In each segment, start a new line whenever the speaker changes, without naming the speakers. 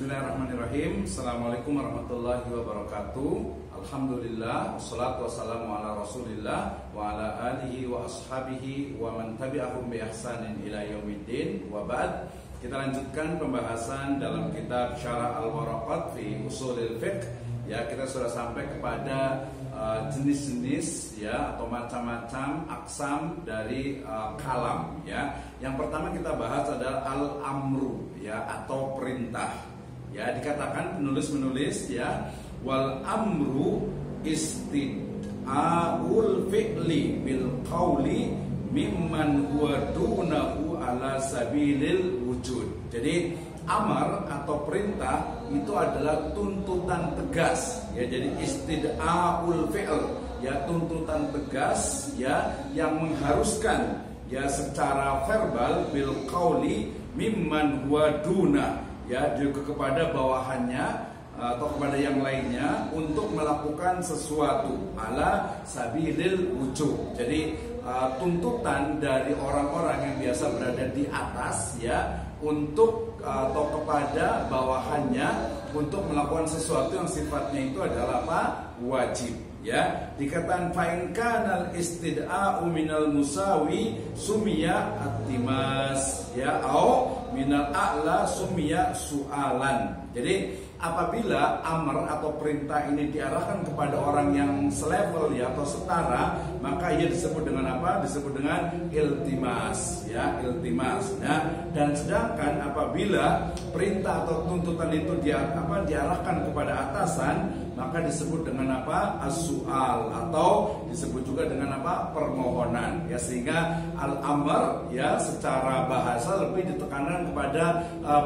Bismillahirrahmanirrahim. Assalamualaikum warahmatullahi wabarakatuh. Alhamdulillah, wassalatu wassalamu ala rasulillah wa ala alihi wa ashabihi wa man tabi'ahum bi ihsanin ila yaumiddin. Wa ba'd. Kita lanjutkan pembahasan dalam kitab Syarah Al-Waraqat fi Ushulil Fiqh. Ya, kita sudah sampai kepada jenis-jenis ya atau macam-macam aksam dari kalam ya. Yang pertama kita bahas adalah al-amru ya atau perintah. Ya, dikatakan penulis ya, wal amru istid'aul fi'li bil qauli mimman huwa dunahu ala sabilil wujud. Jadi amar atau perintah itu adalah tuntutan tegas ya, jadi istid'aul fi'l ya, tuntutan tegas ya yang mengharuskan ya secara verbal bil qauli mimman huwa duna ya, juga kepada bawahannya atau kepada yang lainnya untuk melakukan sesuatu ala sabilil wujub. Jadi tuntutan dari orang-orang yang biasa berada di atas ya untuk atau kepada bawahannya untuk melakukan sesuatu yang sifatnya itu adalah apa? Wajib ya. Dikatakan fa in kanal istid'a'u minal musawi sumiya attimas ya au minal a'la sumiya su'alan. Jadi apabila amar atau perintah ini diarahkan kepada orang yang selevel ya atau setara, maka ia disebut dengan apa? Disebut dengan iltimas ya, iltimas. Nah, dan sedangkan apabila perintah atau tuntutan itu diarahkan kepada atasan, maka disebut dengan apa? As-su'al atau disebut juga dengan apa? Permohonan ya. Sehingga al-amr ya secara bahasa lebih ditekankan kepada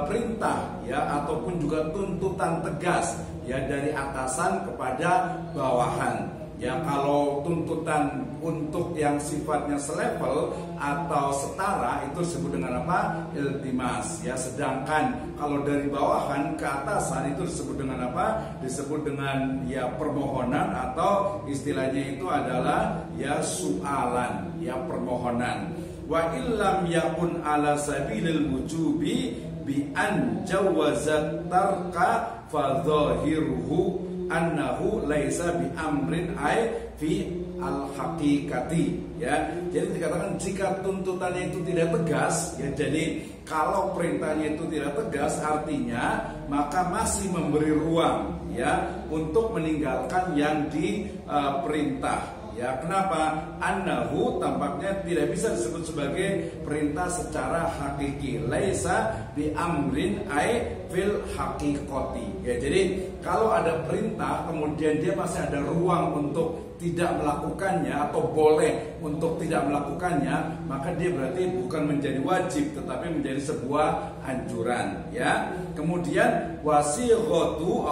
perintah ya ataupun juga tuntutan tegas ya dari atasan kepada bawahan. Ya, kalau tuntutan untuk yang sifatnya selevel atau setara itu disebut dengan apa? Iltimas ya. Sedangkan kalau dari bawahan ke atasan itu disebut dengan apa? Disebut dengan ya permohonan atau istilahnya itu adalah ya su'alan ya, permohonan. Wa illam yakun ala sabilil wujubi bi an jawazat tarka fa dhahiruhu annahu laisa bi amrin ay fi al haqiqati ya. Jadi dikatakan jika tuntutannya itu tidak tegas ya, jadi kalau perintahnya itu tidak tegas artinya maka masih memberi ruang ya untuk meninggalkan yang diperintah. Ya, kenapa? Annahu tampaknya tidak bisa disebut sebagai perintah secara hakiki. Laisa bi amrin ay fil haqiqati. Ya, jadi kalau ada perintah kemudian dia masih ada ruang untuk tidak melakukannya atau boleh untuk tidak melakukannya, maka dia berarti bukan menjadi wajib tetapi menjadi sebuah anjuran ya. Kemudian wasighatu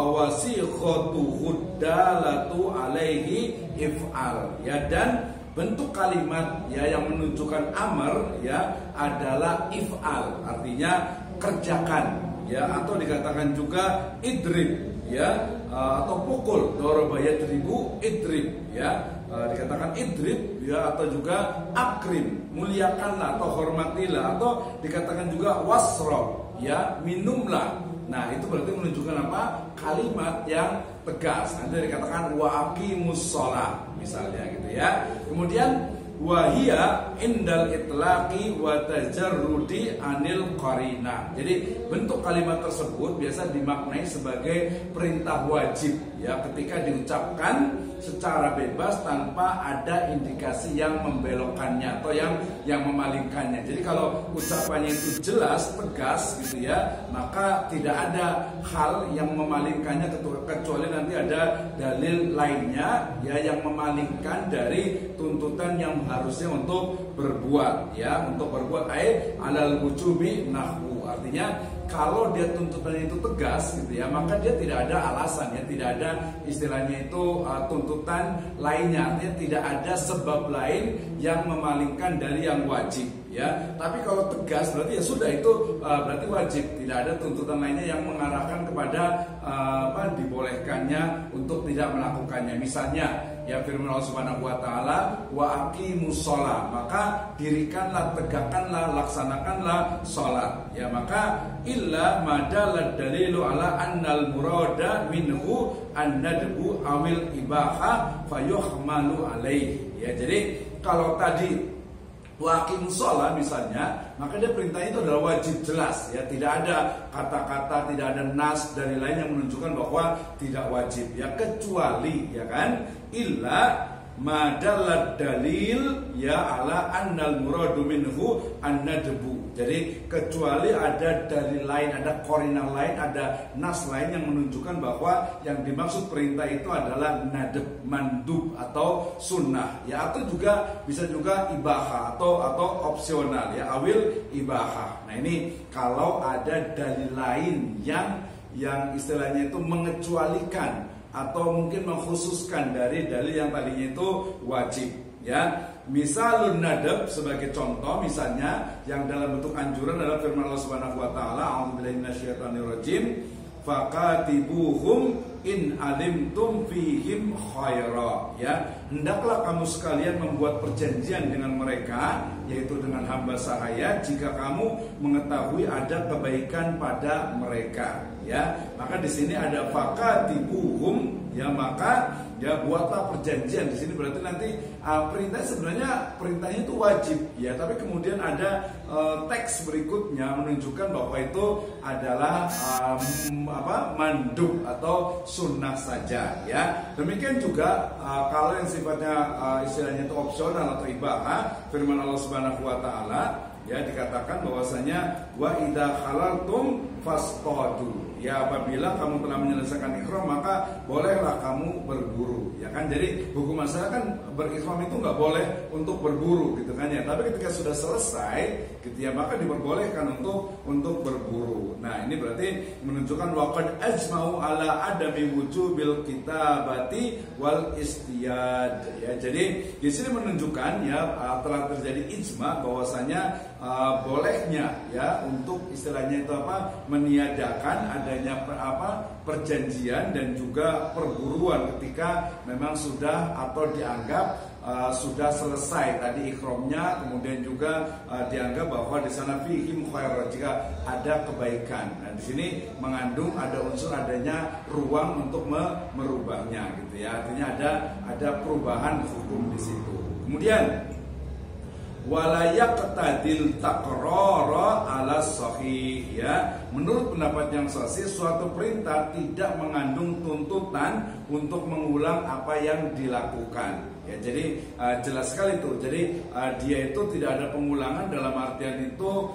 huddalatu alaihi if'al ya, dan bentuk kalimat ya yang menunjukkan amar ya adalah if'al, artinya kerjakan ya, atau dikatakan juga idrib ya atau pukul, daraba yadribu idrib ya, dikatakan idrib ya, atau juga akrim, muliakanlah atau hormatilah, atau dikatakan juga wasrob ya, minumlah. Nah, itu berarti menunjukkan apa? Kalimat yang tegas. Nanti dikatakan wa aqimus shalah misalnya gitu ya. Kemudian wahia indal itlaqi wa tajarrudi anil qarina. Jadi bentuk kalimat tersebut biasa dimaknai sebagai perintah wajib ya ketika diucapkan secara bebas tanpa ada indikasi yang membelokkannya atau yang memalingkannya. Jadi kalau ucapannya itu jelas, tegas gitu ya, maka tidak ada hal yang memalingkannya kecuali nanti ada dalil lainnya ya yang memalingkan dari tuntutan yang harusnya untuk berbuat ya, untuk berbuat alal wujubi nahwu. Artinya kalau dia tuntutannya itu tegas gitu ya, maka dia tidak ada alasan ya, tidak ada istilahnya itu tuntutan lainnya, artinya tidak ada sebab lain yang memalingkan dari yang wajib ya. Tapi kalau tegas berarti ya sudah, itu berarti wajib, tidak ada tuntutan lainnya yang mengarahkan kepada dibolehkannya untuk tidak melakukannya. Misalnya ya firman Allah Subhanahu wa taala, wa aqimus shalah, maka dirikanlah, tegakkanlah, laksanakanlah salat. Ya, maka illa madalad dalilu ala annal murada minhu an-nadbu awil ibaha fayuhmalu alaih. Ya, jadi kalau tadi waqim sholat misalnya, maka dia perintahnya itu adalah wajib, jelas ya, tidak ada kata-kata, tidak ada nas dari lain yang menunjukkan bahwa tidak wajib ya, kecuali ya kan illa madalad dalil ya ala annal muradu minhu an-nadbu. Jadi kecuali ada dalil lain, ada qarinah lain, ada nas lain yang menunjukkan bahwa yang dimaksud perintah itu adalah nadb, mandub atau sunnah ya, atau juga bisa juga ibaha atau opsional ya, awil ibaha. Nah, ini kalau ada dalil lain yang istilahnya itu mengecualikan atau mungkin mengkhususkan dari dalil yang tadinya itu wajib ya. Misalun nadab sebagai contoh misalnya yang dalam bentuk anjuran adalah firman Allah Subhanahu wa taala, a'udzubillahi minasyaitonirrajim, faqatibuhum in alimtum fihim khaira ya, hendaklah kamu sekalian membuat perjanjian dengan mereka, yaitu dengan hamba sahaya, jika kamu mengetahui ada kebaikan pada mereka ya. Maka di sini ada faqatibuhum ya, maka ya buatlah perjanjian. Di sini berarti nanti perintah sebenarnya perintahnya itu wajib ya, tapi kemudian ada teks berikutnya menunjukkan bahwa itu adalah mandub atau sunnah saja ya. Demikian juga kalau yang sifatnya istilahnya itu opsional atau ibaha, firman Allah Subhanahu wa taala ya, dikatakan bahwasanya wa idza halaltum fastadu ya, apabila kamu telah menyelesaikan ikhram maka bolehlah kamu berburu ya kan. Jadi hukum asal kan berikhram itu nggak boleh untuk berburu gitu kan ya, tapi ketika sudah selesai gitu ya, maka diperbolehkan untuk berburu. Nah, ini berarti menunjukkan waqad ajma'u ala adami wujubil kitabati wal istiyad ya. Jadi di sini menunjukkan ya telah terjadi ijma bahwasanya bolehnya ya untuk istilahnya itu meniadakan adanya perjanjian dan juga perburuan ketika memang sudah atau dianggap sudah selesai tadi ikhramnya, kemudian juga dianggap bahwa di sana fihim khair, jika ada kebaikan. Nah, di sini mengandung ada unsur adanya ruang untuk merubahnya gitu ya. Artinya ada perubahan hukum di situ. Kemudian wala yaqtadil taqrara ala sahih ya, menurut pendapat yang sahih suatu perintah tidak mengandung tuntutan untuk mengulang apa yang dilakukan ya. Jadi jelas sekali itu. Jadi dia itu tidak ada pengulangan dalam artian itu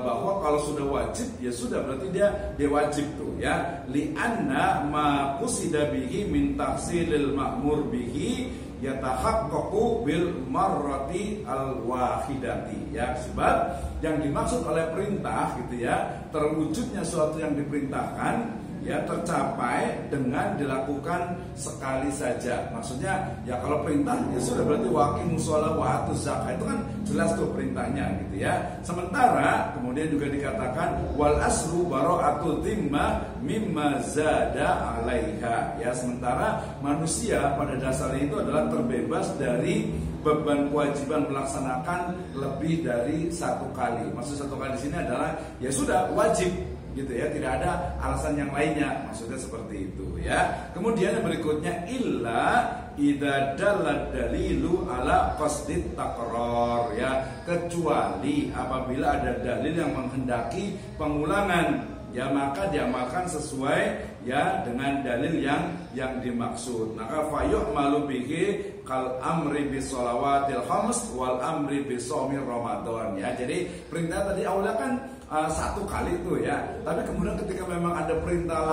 bahwa kalau sudah wajib ya sudah, berarti dia wajib tuh ya. Li anna ma qusida bihi min tahsilil ma'mur bihi yatahaqqaqu bil marrati al wahidati ya, sebab yang dimaksud oleh perintah gitu ya, terwujudnya suatu yang diperintahkan ya tercapai dengan dilakukan sekali saja. Maksudnya ya kalau perintah ya sudah, berarti waqimus shalah wa atuz zakah, itu kan jelas tuh perintahnya gitu ya. Sementara kemudian juga dikatakan wal asru bara'atu dhimma mimma zada 'alaiha ya, sementara manusia pada dasarnya itu adalah terbebas dari beban kewajiban melaksanakan lebih dari satu kali. Maksud satu kali di sini adalah ya sudah wajib gitu ya, tidak ada alasan yang lainnya, maksudnya seperti itu ya. Kemudian yang berikutnya illa idza dalad dalilu ala qasdit taqrar ya, kecuali apabila ada dalil yang menghendaki pengulangan ya, maka diamalkan sesuai ya dengan dalil yang dimaksud. Maka fayu'malu bihi kal amri bis shalawatil khams wal amri bis shaumir ramadan ya. Jadi perintah tadi awalnya kan satu kali itu ya, tapi kemudian ketika memang ada perintah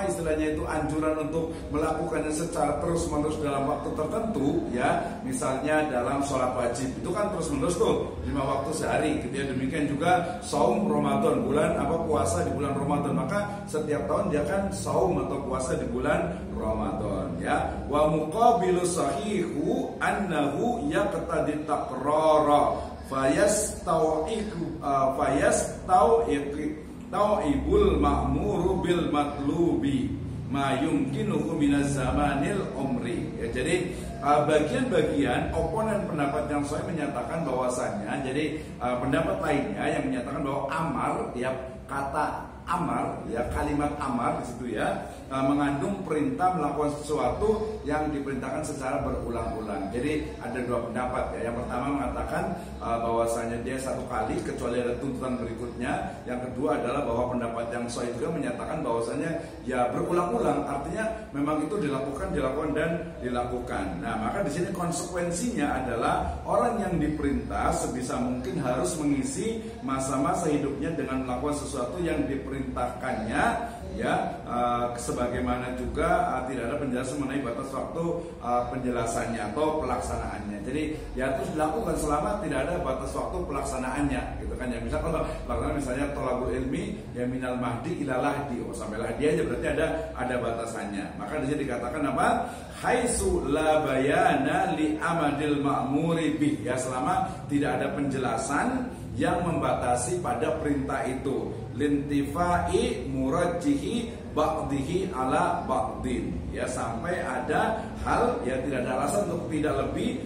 istilahnya itu anjuran untuk melakukannya secara terus menerus dalam waktu tertentu ya, misalnya dalam sholat wajib itu kan terus menerus tuh 5 waktu sehari gitu ya. Demikian juga saum Ramadan, bulan puasa di bulan Ramadan, maka setiap tahun dia kan saum atau puasa di bulan Ramadan ya. Wa muqabilu sahihu annahu yaqtadi taqrara fayastau'ibul ma'muru bil matlubi ma yumkinuhu minaz zamanil umri ya. Jadi bagian-bagian oponen pendapat yang saya menyatakan bahwasannya, jadi pendapat lainnya yang menyatakan bahwa amar, ya kata amar, ya kalimat amar di situ ya mengandung perintah melakukan sesuatu yang diperintahkan secara berulang-ulang. Jadi ada dua pendapat ya. Yang pertama mengatakan bahwasanya dia satu kali kecuali ada tuntutan berikutnya. Yang kedua adalah bahwa pendapat yang sahih juga menyatakan bahwasanya ya berulang-ulang, artinya memang itu dilakukan dan dilakukan. Nah, maka di sini konsekuensinya adalah orang yang diperintah sebisa mungkin harus mengisi masa-masa hidupnya dengan melakukan sesuatu yang diperintahkannya, ya sebagaimana juga tidak ada penjelasan mengenai batas waktu penjelasannya atau pelaksanaannya. Jadi ya terus dilakukan selama tidak ada batas waktu pelaksanaannya, gitu kan ya. Misalnya tolabul ilmi ya minal mahdi ila lahdi, sampai lahdi aja berarti ada batasannya. Maka di sini dikatakan apa? Haitsu la bayana li amadil ma'muri bih, ya selama tidak ada penjelasan yang membatasi pada perintah itu, lintifai murajjihi ba'dihi ala ba'din, ya sampai ada hal ya tidak ada alasan untuk tidak lebih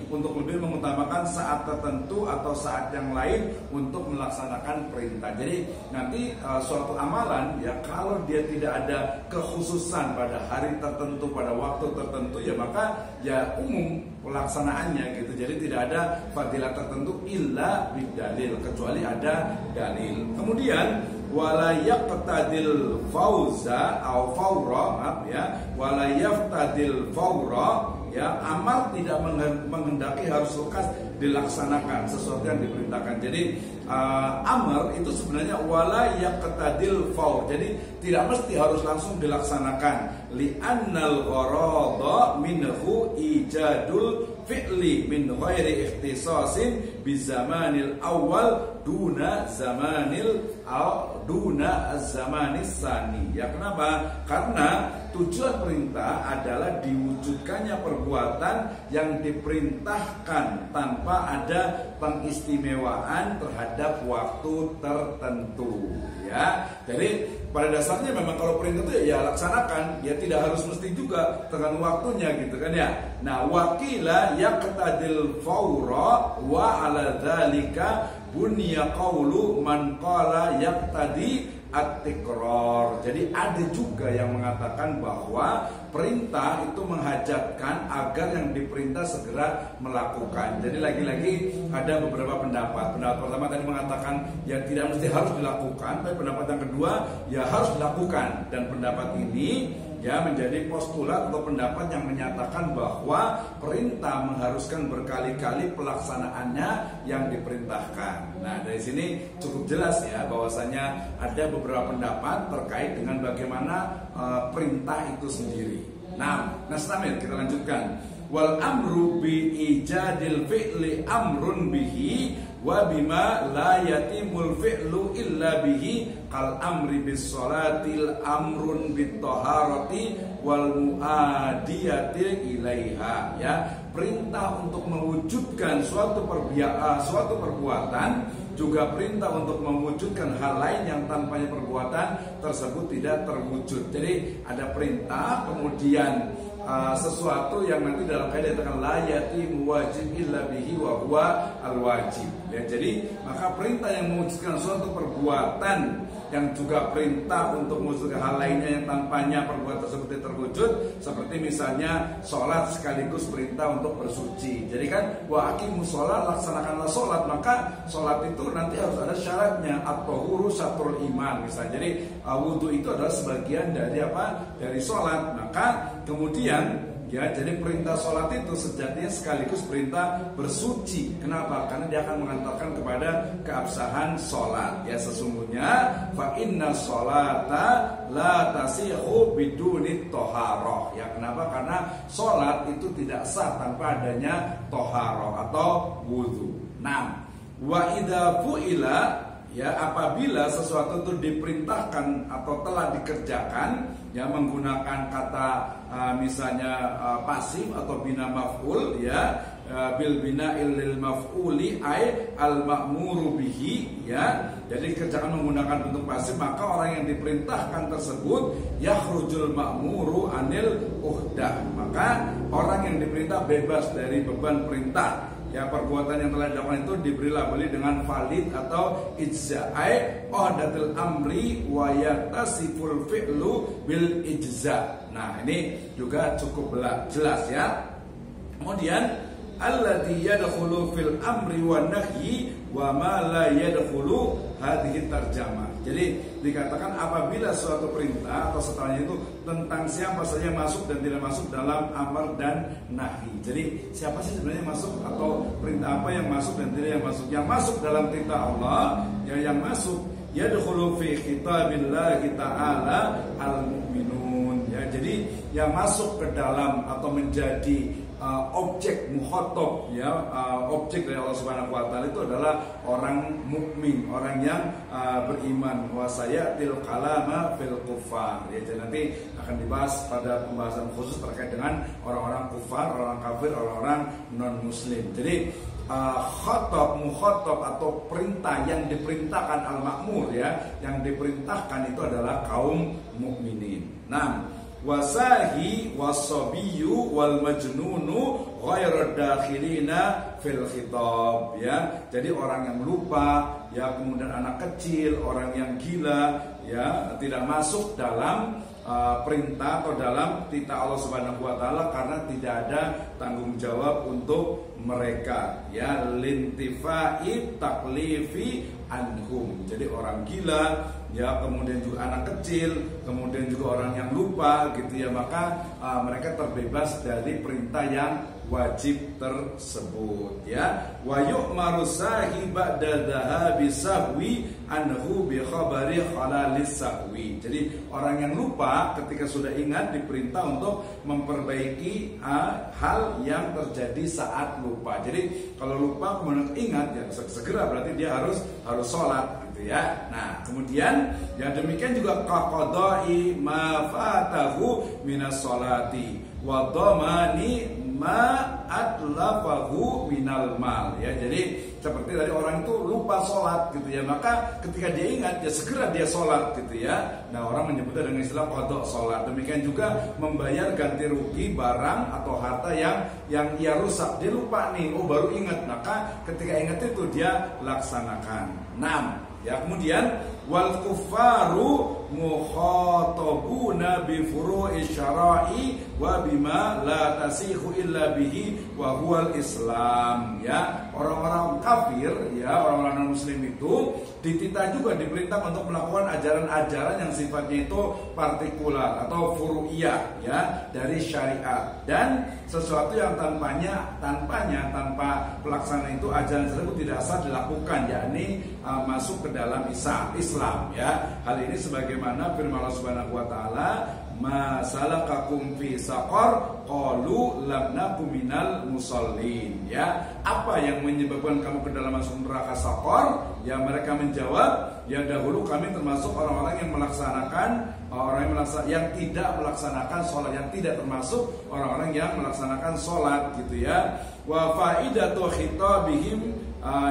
mengutamakan saat tertentu atau saat yang lain untuk melaksanakan perintah. Jadi nanti suatu amalan ya kalau dia tidak ada kekhususan pada hari tertentu, pada waktu tertentu, ya maka ya umum pelaksanaannya gitu. Jadi tidak ada fadilah tertentu illa bidalil, kecuali ada dalil. Kemudian wala yaqtadil fauza au faura, ya wala yaftadil faura, ya amar tidak menghendaki harus lekas dilaksanakan sesuatu yang diperintahkan. Jadi amar itu sebenarnya wala yaqtadil faur, jadi tidak mesti harus langsung dilaksanakan. Li'annal gharada minhu ijadul fi'li min ghairi ikhtisasin bi zamanil awal duna zamanil sani. Ya kenapa? Karena tujuan perintah adalah diwujudkannya perbuatan yang diperintahkan tanpa ada pengistimewaan terhadap waktu tertentu, ya. Jadi pada dasarnya memang kalau perintah itu ya laksanakan, ya tidak harus mesti juga dengan waktunya gitu kan ya. Nah, wakila yaqtadil faura wa ala dzalika bunya qaulu man qala yaqtadi at-tikrar. Jadi ada juga yang mengatakan bahwa perintah itu menghajatkan agar yang diperintah segera melakukan. Jadi lagi-lagi ada beberapa pendapat. Pendapat pertama tadi mengatakan ya tidak mesti harus dilakukan, tapi pendapat yang kedua ya harus dilakukan. Dan pendapat ini ya menjadi postulat atau pendapat yang menyatakan bahwa perintah mengharuskan berkali-kali pelaksanaannya yang diperintahkan. Nah, dari sini cukup jelas ya bahwasanya ada beberapa pendapat terkait dengan bagaimana perintah itu sendiri. Nah, nastamil kita lanjutkan. Wal amru bi ijadil fi'li amrun bihi wa bima la yatimul fi'lu illa bihi kal amri bis sholatil amrun bit taharati wal muadiyati ilaiha, ya perintah untuk mewujudkan suatu perbuatan, juga perintah untuk mewujudkan hal lain yang tanpanya perbuatan tersebut tidak terwujud. Jadi ada perintah kemudian sesuatu yang nanti dalam kaidah dikatakan la yatimu wajib illa bihi wa huwa al wajib, ya. Jadi maka perintah yang mewujudkan suatu perbuatan yang juga perintah untuk mewujudkan hal lainnya yang tanpanya perbuatan tersebut terwujud, seperti misalnya sholat sekaligus perintah untuk bersuci. Jadi kan wa aqimus sholat, laksanakanlah sholat, maka sholat itu nanti harus ada syaratnya, at-tahuru syatrul iman misalnya. Jadi wudhu itu adalah sebagian dari apa? Dari sholat. Maka kemudian ya, jadi perintah sholat itu sejatinya sekaligus perintah bersuci. Kenapa? Karena dia akan mengantarkan kepada keabsahan sholat. Ya sesungguhnya fa inna sholata la tasihu biduni toharoh. Ya kenapa? Karena sholat itu tidak sah tanpa adanya toharoh atau wudhu. Nah, wa idza fu'ila, ya apabila sesuatu itu diperintahkan atau telah dikerjakan, ya menggunakan kata misalnya pasif atau bina maf'ul, ya bil bina lil maf'uli ay al ma'muru bihi, ya Jadi jangan menggunakan bentuk pasif, maka orang yang diperintahkan tersebut yakhrujul ma'muru anil uhdah. Maka orang yang diperintah bebas dari beban perintah. Ya, perbuatan yang telah dilakukan itu diberi labeli dengan valid atau ijza'ai uhdatul amri wa yatasiful fi'lu bil ijza'. Nah, ini juga cukup jelas ya. Kemudian alladzi yadkhulu fil amri wan nahyi wa ma la yadkhulu hadhihi tarjamah. Jadi dikatakan apabila suatu perintah atau setelahnya itu tentang siapa saja masuk dan tidak masuk dalam amar dan nahi. Jadi siapa sih sebenarnya masuk, atau perintah apa yang masuk dan tidak yang masuk. Yang masuk dalam perintah Allah, ya yang masuk yadkhulu fi khitabillahi ta'ala al-mu'minun. Ya, jadi yang masuk ke dalam atau menjadi objek mukhatab, ya, objek dari Allah Subhanahu wa taala itu adalah orang mukmin, orang yang beriman. Wa sayatil kalama fil kufar. Ya, jadi nanti akan dibahas pada pembahasan khusus terkait dengan orang-orang kufar, orang kafir, orang-orang non muslim. Jadi khatab, mukhatab atau perintah yang diperintahkan al-ma'mur, ya, yang diperintahkan itu adalah kaum mukminin. Nah, wasahi wasabiyu wal majnunu ghairu dakhilina fil khitab, ya. Jadi orang yang lupa, ya, kemudian anak kecil, orang yang gila, ya, tidak masuk dalam perintah atau dalam titah Allah Subhanahu wa taala karena tidak ada tanggung jawab untuk mereka, ya, lintifai taklifi anhum. Jadi orang gila, ya, kemudian juga anak kecil, kemudian juga orang yang lupa, gitu ya, maka mereka terbebas dari perintah yang wajib tersebut, ya. Wa yu'maru sahi ba'da dhahabi sahwi anhu bi khabari khalalis sahwi. Jadi orang yang lupa ketika sudah ingat diperintah untuk memperbaiki hal yang terjadi saat lupa. Jadi kalau lupa kemudian ingat, ya segera berarti dia harus sholat, gitu ya. Nah, kemudian yang demikian juga qaqadai ma fatahu minas sholati wa dhamani ma atlafahu minal mal, ya. Jadi seperti tadi orang itu lupa sholat, gitu ya, maka ketika dia ingat, ya segera dia sholat, gitu ya. Nah, orang menyebutnya dengan istilah qada sholat. Demikian juga membayar ganti rugi barang atau harta yang ia rusak. Dia lupa nih, oh baru ingat, maka ketika ingat itu dia laksanakan. 6, ya. Kemudian wal kufaru mukhatabuna bi furu'i syara'i wa bima la tasihu illa bihi wa huwal Islam, ya. Orang-orang kafir, ya, orang-orang non muslim itu dititah juga, diperintah untuk melakukan ajaran-ajaran yang sifatnya itu partikular atau furu'iyah, ya, dari syariat, dan sesuatu yang tanpa pelaksanaan itu ajaran tersebut tidak sah dilakukan, yakni masuk ke dalam Islam, ya. Hal ini sebagaimana firman Allah Subhanahu wa taala, ma salakakum fi saqar qalu lam nakum minal musallin, ya. Apa yang menyebabkan kamu ke dalam masuk neraka saqar? Ya, mereka menjawab, ya dahulu kami termasuk orang-orang yang yang tidak melaksanakan sholat, yang tidak termasuk orang-orang yang melaksanakan sholat, gitu ya. Wa faidatu khitabihim,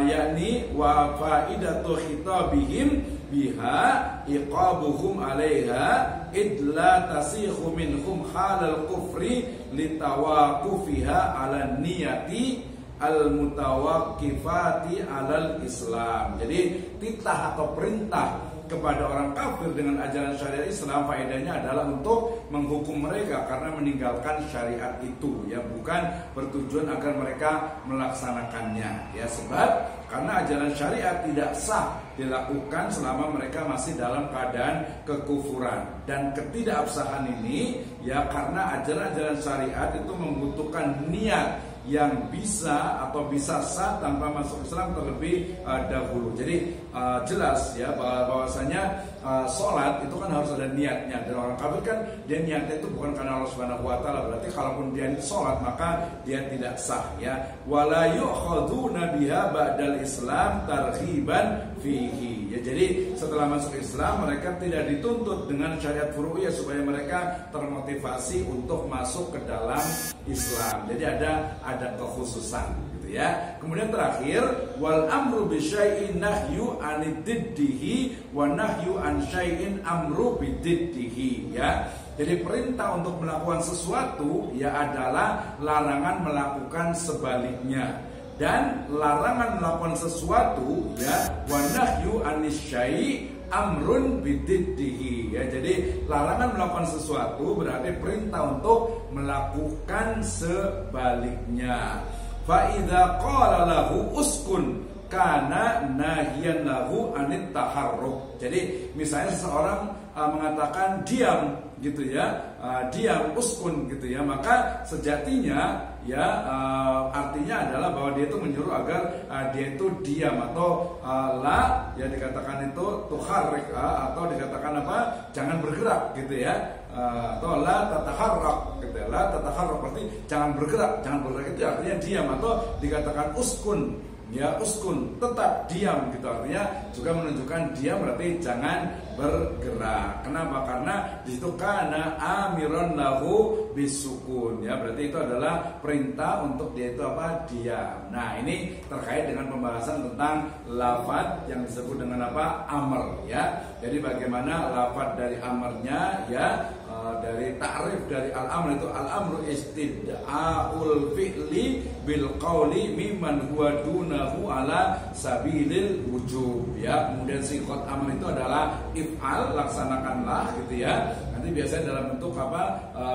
yakni wa faidatu khitabihim biha iqabuhum alaiha idla tasihu minhum halal kufri litawaqufiha ala niyati al-mutawaqqifati alal Islam. Jadi titah atau perintah kepada orang kafir dengan ajaran syariat Islam, faedahnya adalah untuk menghukum mereka karena meninggalkan syariat itu, ya, bukan bertujuan agar mereka melaksanakannya, ya. Sebab karena ajaran syariat tidak sah dilakukan selama mereka masih dalam keadaan kekufuran, dan ketidakabsahan ini, ya, karena ajaran-ajaran syariat itu membutuhkan niat yang bisa sah tanpa masuk Islam terlebih dahulu. Jadi jelas, ya, bahwasanya sholat itu kan harus ada niatnya, dan orang kafir kan dia niatnya itu bukan karena Allah Subhanahu wa taala, berarti kalaupun dia sholat maka dia tidak sah, ya. Wala yu'khaduna biha ba'dal Islam targhiban fihi, ya. Jadi setelah masuk Islam mereka tidak dituntut dengan syariat furu'iyah supaya mereka termotivasi untuk masuk ke dalam Islam. Jadi ada kekhususan, gitu ya. Kemudian terakhir, wal amru bi syai'in nahyu aniddihi wa nahyu an syai'in amru bididdihi, ya. Jadi perintah untuk melakukan sesuatu ya adalah larangan melakukan sebaliknya, dan larangan melakukan sesuatu ya wa nahyu anisyai amrun bididdihi, ya. Jadi larangan melakukan sesuatu berarti perintah untuk melakukan sebaliknya. Fa idza qala lahu uskun kana nahyan lahu anit taharruk. Jadi misalnya seseorang mengatakan diam gitu ya, diam, uskun gitu ya, maka sejatinya ya artinya adalah bahwa dia itu menyuruh agar dia itu diam, atau la ya dikatakan itu tuharrik, atau dikatakan apa, jangan bergerak gitu ya, atau la tataharrak gitu ya, la tataharrak berarti jangan bergerak itu artinya diam, atau dikatakan uskun ya, uskun tetap diam gitu, artinya juga menunjukkan diam berarti jangan bergerak. Kenapa? Karena di situ kana amiron lahu bisukun, ya, berarti itu adalah perintah untuk dia itu apa, diam. Nah, ini terkait dengan pembahasan tentang lafadz yang disebut dengan apa, amr, ya. Jadi bagaimana lafadz dari amrnya, ya, dari ta'rif dari al-amr itu, al-amru istid'aul fi'li bil qawli mimman huwa dunahu ala sabilil wujub, ya. Kemudian sifat amr itu adalah if'al, laksanakanlah gitu ya. Nanti biasanya dalam bentuk apa,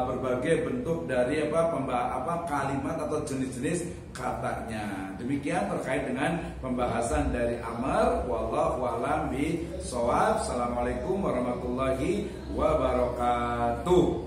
berbagai bentuk dari apa kalimat atau jenis-jenis katanya. Demikian terkait dengan pembahasan dari amr. Wallahu a'lam bishawab. Assalamualaikum warahmatullahi wabarakatuh.